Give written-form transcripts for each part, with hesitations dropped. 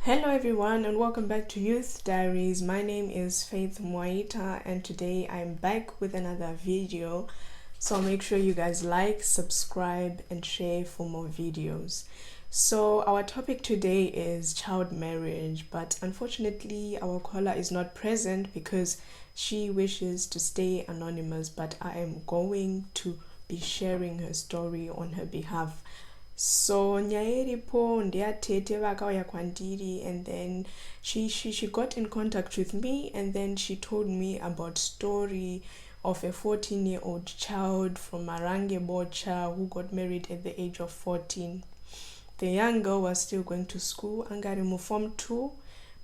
Hello everyone and welcome back to Youth Diaries. My name is Faith Mwaita and today I'm back with another video. So make sure you guys like, subscribe and share for more videos. So our topic today is child marriage, but unfortunately our caller is not present because she wishes to stay anonymous, but I am going to be sharing her story on her behalf. So nyaya iripo ndeyatete vakauya kwandiri, and then she got in contact with me, and then she told me about story of a 14-year-old child from Marange Bocha who got married at the age of 14. The young girl was still going to school, angari mu form 2.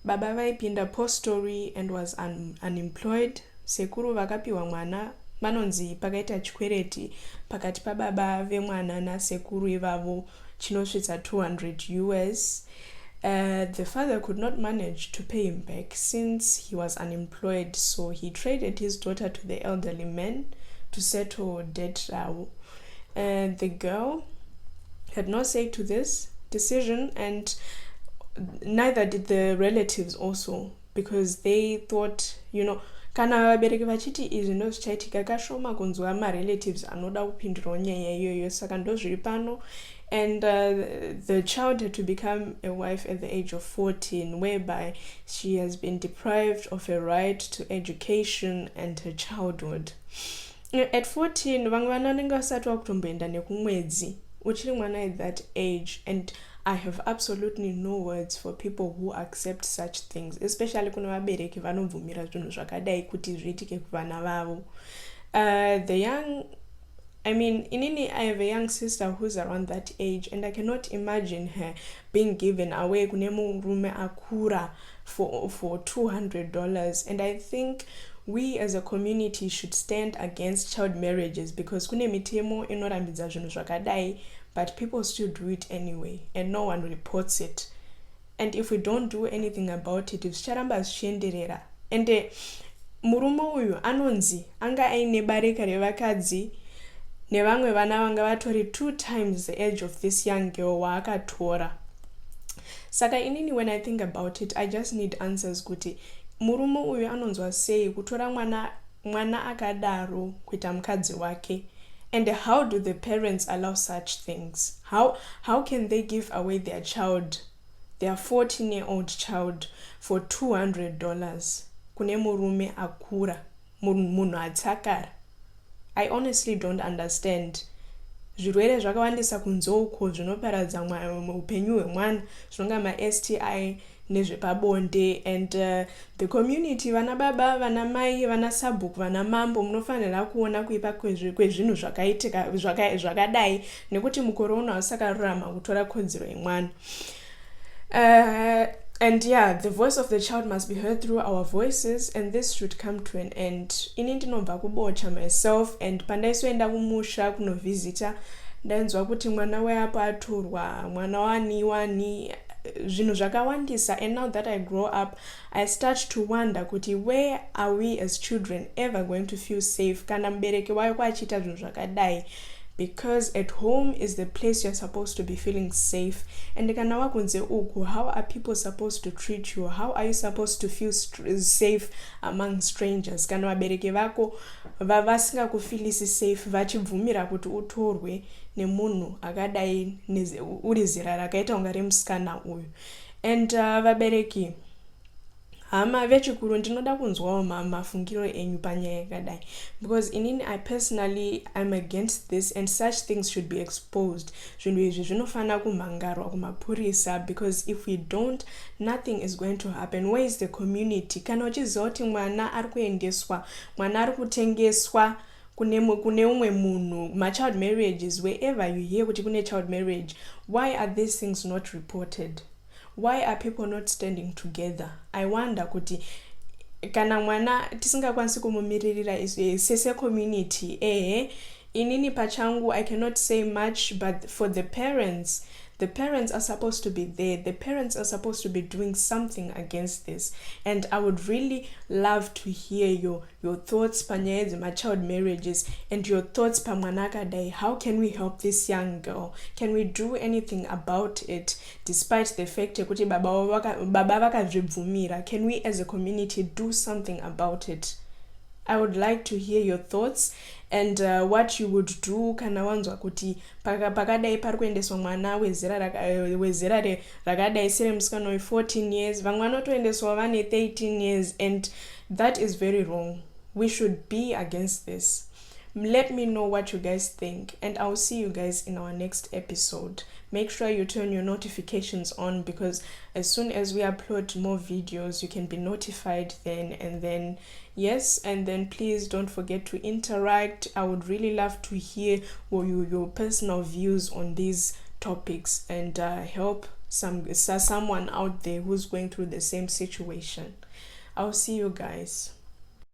Baba vaipinda post story and was unemployed. Sekuru vakapiwa mwana, manonzi pakaita chikwereti pakati pababa vemwana nasekuru ivavo chinosvitsa $200. The father could not manage to pay him back since he was unemployed, so he traded his daughter to the elderly man to settle debt. And the girl had no say to this decision, and neither did the relatives also, because they thought, kana vabereki vachiti izvi ndozvichaitika kashoma kunzwa marelatives anoda kupindirawo nyaya iyoyo, saka ndozviri pano. And the child had to become a wife at the age of 14, whereby she has been deprived of a right to education and her childhood. At 14 vamwe vananenge vasati vakutomboenda nekumwedzi uchiri mwana at that age, and I have absolutely no words for people who accept such things, especially kuna vabereki vanobvumira zvinhu zvakadai kuti zviitike kuvana vavo. Inini, I have a young sister who's around that age, and I cannot imagine her being given away kune murume akura for $200. And I think we as a community should stand against child marriages, because kune mitemo inorambidza zvinhu zvakadai, but people still do it anyway and no one reports it. And if we don't do anything about it, zvicharamba zvichienderera. And murume uyu anonzi anga aine barika revakadzi nevamwe vana vanga vatori 2 times the age of this young girl waakatora. Saka inini, when I think about it, I just need answers kuti murume uyu anonzwa sei kutora mwana akadaro kuita mukadzi wake. And how do the parents allow such things? How can they give away their child, their 14-year-old child, for $200 kune murume akura, munhu atsakara? I honestly don't understand. Zvirwere zvakawandisa kunzouko zvinoparadza upenyu hwemwana, zvinonga ma-STI nezvepabonde. And the community, vana baba, vana mai, vana sabhuku, vana mambo, munofanira kuona kuipa kwezvinhu zvakaitika zvakadai, nekuti mukore uno hausakarurama kutora kodzero yemwana. And yeah, the voice of the child must be heard through our voices, and this should come to an end. Ini ndinobva kubocha myself, and pandaisoenda kumusha kunovhizita, ndainzwa kuti mwana weapo atorwa, mwana wani zvinhu zvakawandisa. And now that I grow up, I start to wonder kuti where are we as children ever going to feel safe kana mubereki wako achiita zvinhu zvakadai? Because at home is the place you're supposed to be feeling safe. And kana wakunze uku, how are people supposed to treat you? How are you supposed to feel safe among strangers? Kana vabereki vako vasingakufilisi safe vachibvumira kuti utorwe nemunhu akadai uri zera rakaita unga remusikana uyu. And vabereki, hama vechikuru, ndinoda kunzwawo mafungiro enyu panyaya yakadai, because inini, I personally am against this, and such things should be exposed. Zvinhu izvi zvinofana kumhangarwa kumapurisa, because if we don't, nothing is going to happen. Where is the community? Kana uchiziva kuti mwana ari kuendeswa, mwana ari kutengeswa kune umwe munhu, ma-child marriages, wherever you hear kuti kune child marriage, why are these things not reported? Why are people not standing together? I wonder kuti kana mwana tisingakwanisi kumumiririra sese community, inini pachangu I cannot say much, but for the parents, The parents are supposed to be there. The parents are supposed to be doing something against this. And I would really love to hear your thoughts panyezi my child marriages and your thoughts pamwanaka day. How can we help this young girl? Can we do anything about it despite the fact that baba vakazvibvumira? Can we as a community do something about it? I would like to hear your thoughts and what you would do kana wanzwa kuti pakadai pari kuendeswa mwana wezera rakadai sere musikana we 14 years vamwe vanotoendeswa vane 13 years, and that is very wrong. We should be against this. Let me know what you guys think, and I'll see you guys in our next episode. Make sure you turn your notifications on, because as soon as we upload more videos you can be notified then. And then yes, and then please don't forget to interact. I would really love to hear your personal views on these topics and help someone out there who's going through the same situation. I'll see you guys.